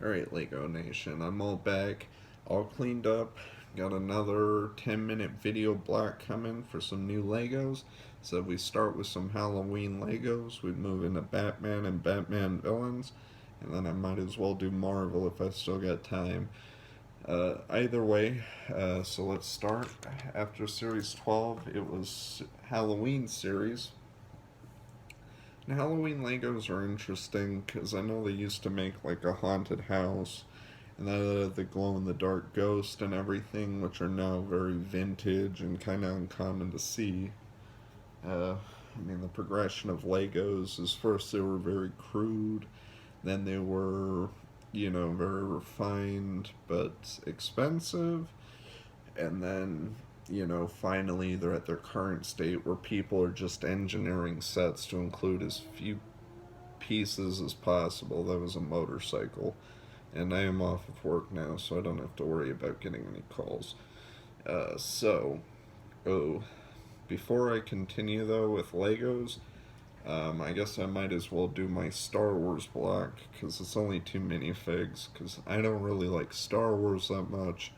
Alright, Lego Nation, I'm all back, all cleaned up. Got another 10-minute video block coming for some new Legos. So we start with some Halloween Legos, we move into Batman and Batman villains, and then I might as well do Marvel if I still got time. Either way, so let's start. After Series 12, it was Halloween series. And Halloween Legos are interesting because I know they used to make like a haunted house and the glow in the dark ghost and everything, which are now very vintage and kind of uncommon to see. The progression of Legos is first they were very crude, then they were, very refined but expensive, and then finally they're at their current state where people are just engineering sets to include as few pieces as possible. That was a motorcycle, and I am off of work now, so I don't have to worry about getting any calls. So, oh, before I continue though with Legos, I guess I might as well do my Star Wars block because it's only two minifigs. Because I don't really like Star Wars that much.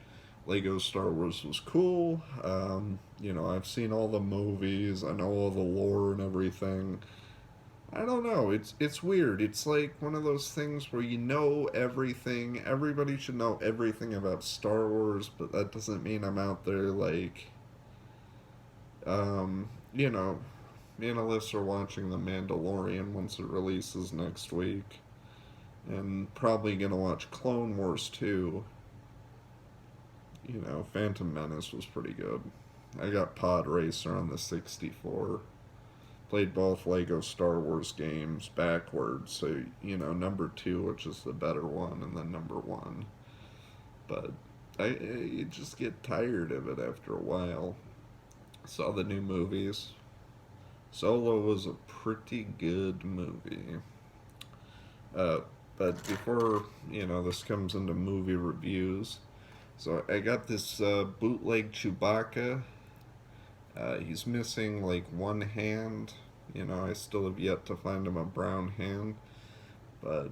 Lego Star Wars was cool. I've seen all the movies. I know all the lore and everything. I don't know. It's weird. It's like one of those things where you know everything. Everybody should know everything about Star Wars, but that doesn't mean I'm out there like, um, you know, me and Alyssa are watching The Mandalorian once it releases next week, and probably gonna watch Clone Wars too. Phantom Menace was pretty good. I got Pod Racer on the 64. Played both Lego Star Wars games backwards, so number two, which is the better one, and then number one. But you just get tired of it after a while. Saw the new movies. Solo was a pretty good movie. Uh, but before this comes into movie reviews, so I got this bootleg Chewbacca. He's missing like one hand. I still have yet to find him a brown hand, but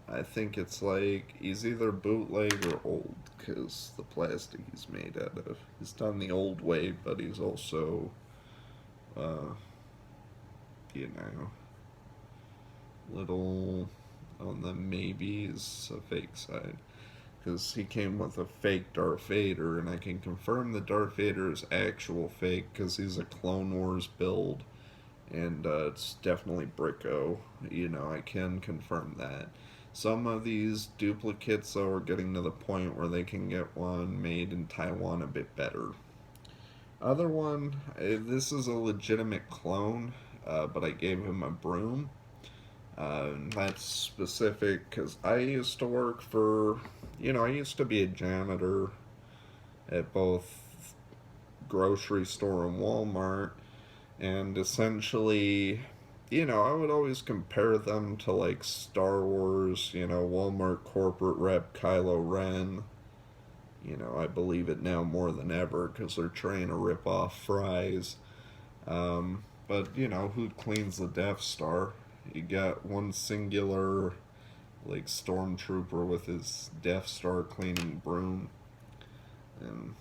I think it's like he's either bootleg or old because the plastic he's made out of. He's done the old way, but he's also, uh, you know, little on the maybe's a fake side. Because he came with a fake Darth Vader, and I can confirm that Darth Vader is actual fake because he's a Clone Wars build, and it's definitely Bricko. I can confirm that. Some of these duplicates, though, are getting to the point where they can get one made in Taiwan a bit better. Other one, this is a legitimate clone, but I gave him a broom. That's specific because I used to work for, I used to be a janitor at both grocery store and Walmart, and essentially, I would always compare them to like Star Wars, Walmart corporate rep Kylo Ren. I believe it now more than ever because they're trying to rip off fries. But who cleans the Death Star? You got one singular, like, stormtrooper with his Death Star cleaning broom. And,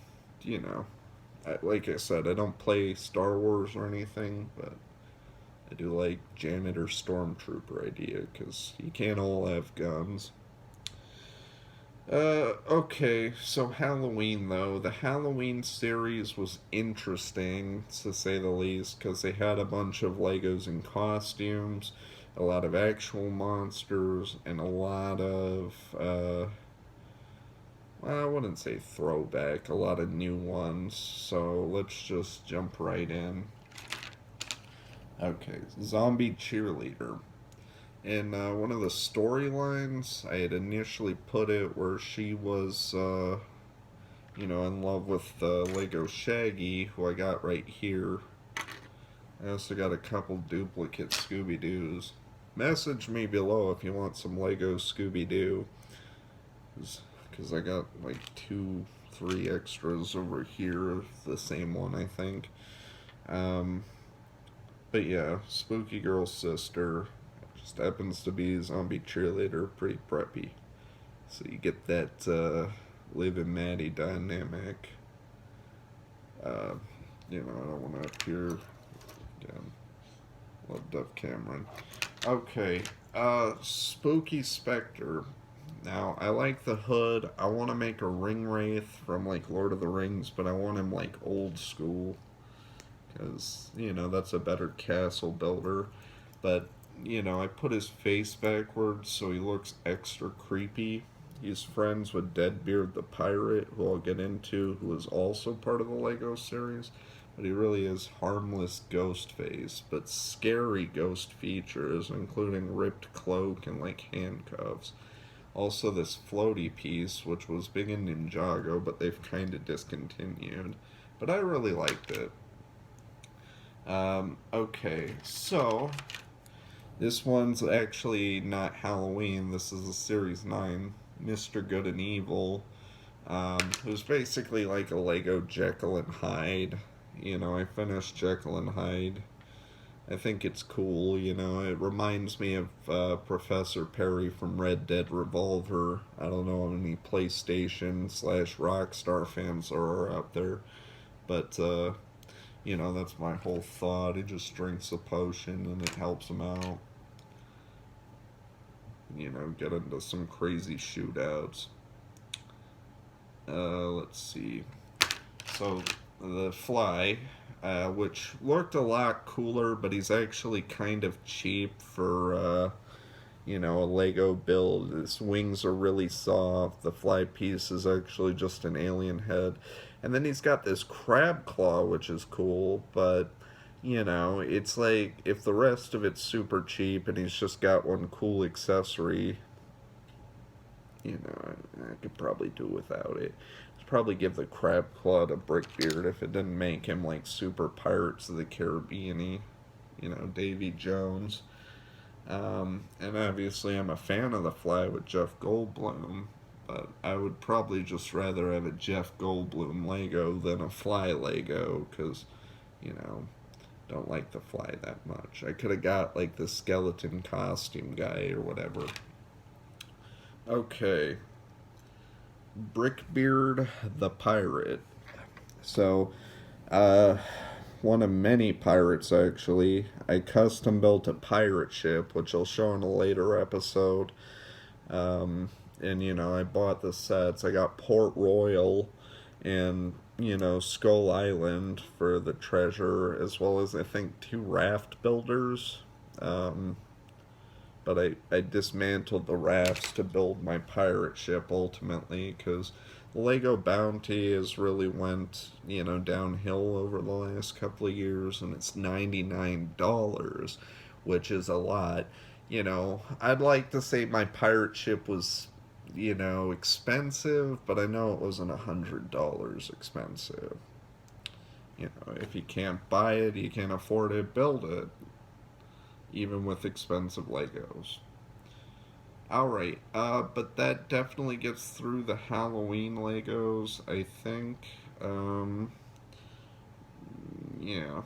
like I said, I don't play Star Wars or anything, but I do like janitor stormtrooper idea because you can't all have guns. Okay, so Halloween though. The Halloween series was interesting to say the least because they had a bunch of Legos and costumes, a lot of actual monsters, and a lot of, well, I wouldn't say throwback, a lot of new ones. So let's just jump right in. Okay, Zombie Cheerleader. In one of the storylines, I had initially put it where she was, in love with Lego Shaggy, who I got right here. I also got a couple duplicate Scooby Doos. Message me below if you want some Lego Scooby Doo, because I got like 3 extras over here of the same one, I think. Um, but yeah, Spooky Girl's sister just happens to be a zombie cheerleader, pretty preppy. So you get that Liv and Maddie dynamic. Uh, I don't want to appear again. Love Dove Cameron. Okay, Spooky Spectre. Now, I like the hood. I want to make a ring wraith from, like, Lord of the Rings, but I want him, like, old school. Because, that's a better castle builder. But, I put his face backwards so he looks extra creepy. He's friends with Deadbeard the Pirate, who I'll get into, who is also part of the Lego series. But he really is harmless ghost face, but scary ghost features, including ripped cloak and, like, handcuffs. Also, this floaty piece, which was big in Ninjago, but they've kind of discontinued. But I really liked it. Okay, so this one's actually not Halloween. This is a Series 9, Mr. Good and Evil. It was basically like a Lego Jekyll and Hyde. I finished Jekyll and Hyde. I think it's cool, It reminds me of Professor Perry from Red Dead Revolver. I don't know how many PlayStation / Rockstar fans are out there, but that's my whole thought. He just drinks a potion and it helps him out. Get into some crazy shootouts. Let's see. So the Fly, which looked a lot cooler, but he's actually kind of cheap for, a Lego build. His wings are really soft. The fly piece is actually just an alien head. And then he's got this crab claw, which is cool, but, it's like if the rest of it's super cheap and he's just got one cool accessory, I could probably do without it. Probably give the crab claw to Brickbeard if it didn't make him like super Pirates of the Caribbean-y, Davy Jones. And obviously I'm a fan of the Fly with Jeff Goldblum, but I would probably just rather have a Jeff Goldblum Lego than a Fly Lego, because, don't like the Fly that much. I could have got like the skeleton costume guy or whatever. Okay. Brickbeard the Pirate. So, one of many pirates, actually. I custom built a pirate ship, which I'll show in a later episode. And, I bought the sets. I got Port Royal and, Skull Island for the treasure, as well as, I think, 2 raft builders. But I dismantled the rafts to build my pirate ship ultimately, because the Lego Bounty has really went, downhill over the last couple of years, and it's $99, which is a lot. I'd like to say my pirate ship was, expensive, but I know it wasn't $100 expensive. If you can't buy it, you can't afford it, build it. Even with expensive Legos. Alright, but that definitely gets through the Halloween Legos, I think. Yeah.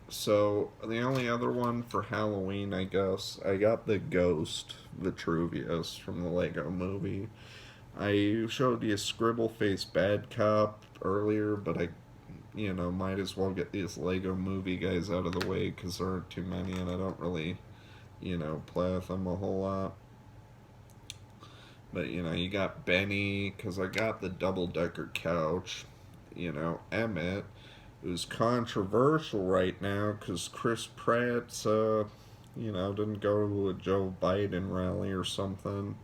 So, the only other one for Halloween, I guess, I got the Ghost Vitruvius from the Lego movie. I showed you Scribble Face Bad Cop earlier, but I might as well get these Lego movie guys out of the way because there aren't too many and I don't really, play with them a whole lot. But, you got Benny, because I got the double-decker couch. Emmett, who's controversial right now because Chris Pratt's, didn't go to a Joe Biden rally or something.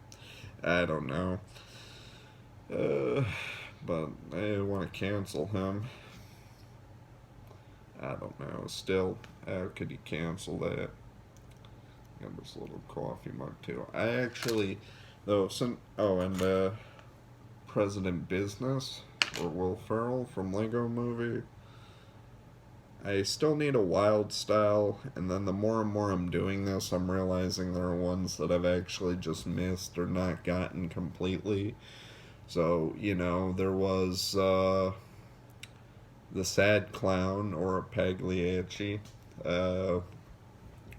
I don't know. But I want to cancel him. I don't know. Still, how could you cancel that? Got this little coffee mug too. I actually, though, and President Business, or Will Ferrell from Lego Movie. I still need a wild style, and then the more and more I'm doing this, I'm realizing there are ones that I've actually just missed or not gotten completely. So, there was, the Sad Clown, or Pagliacci,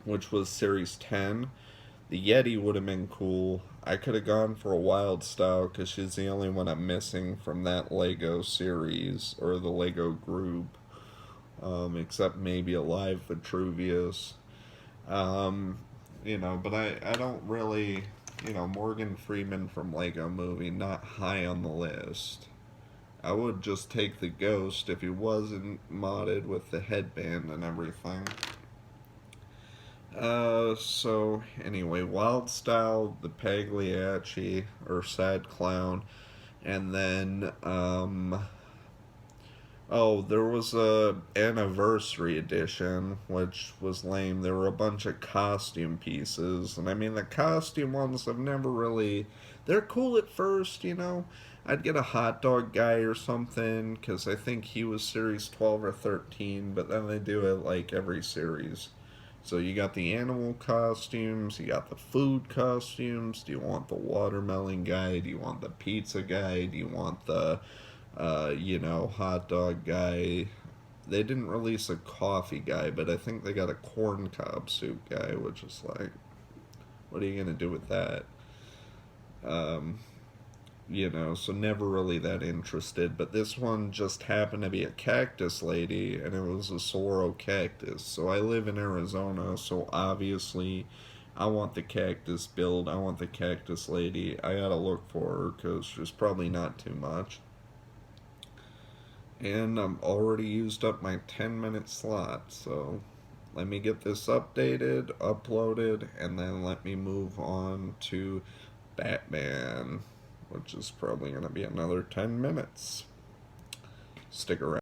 which was Series 10. The Yeti would have been cool. I could have gone for a Wild Style because she's the only one I'm missing from that Lego series or the Lego group, except maybe a live Vitruvius. Um, but I don't really, Morgan Freeman from Lego Movie, not high on the list. I would just take the Ghost if he wasn't modded with the headband and everything. So anyway, Wild Style, the Pagliacci, or Sad Clown, and then, oh, there was a anniversary edition, which was lame. There were a bunch of costume pieces, and I mean, the costume ones have never really, they're cool at first, I'd get a hot dog guy or something, because I think he was series 12 or 13, but then they do it like every series. So you got the animal costumes, you got the food costumes. Do you want the watermelon guy? Do you want the pizza guy? Do you want the, hot dog guy? They didn't release a coffee guy, but I think they got a corn cob soup guy, which is like, what are you going to do with that? Um, so never really that interested. But this one just happened to be a cactus lady, and it was a Soro cactus. So I live in Arizona, so obviously I want the cactus build. I want the cactus lady. I gotta look for her because there's probably not too much. And I'm already used up my 10-minute slot, so let me get this updated, uploaded, and then let me move on to Batman, which is probably going to be another 10 minutes. Stick around.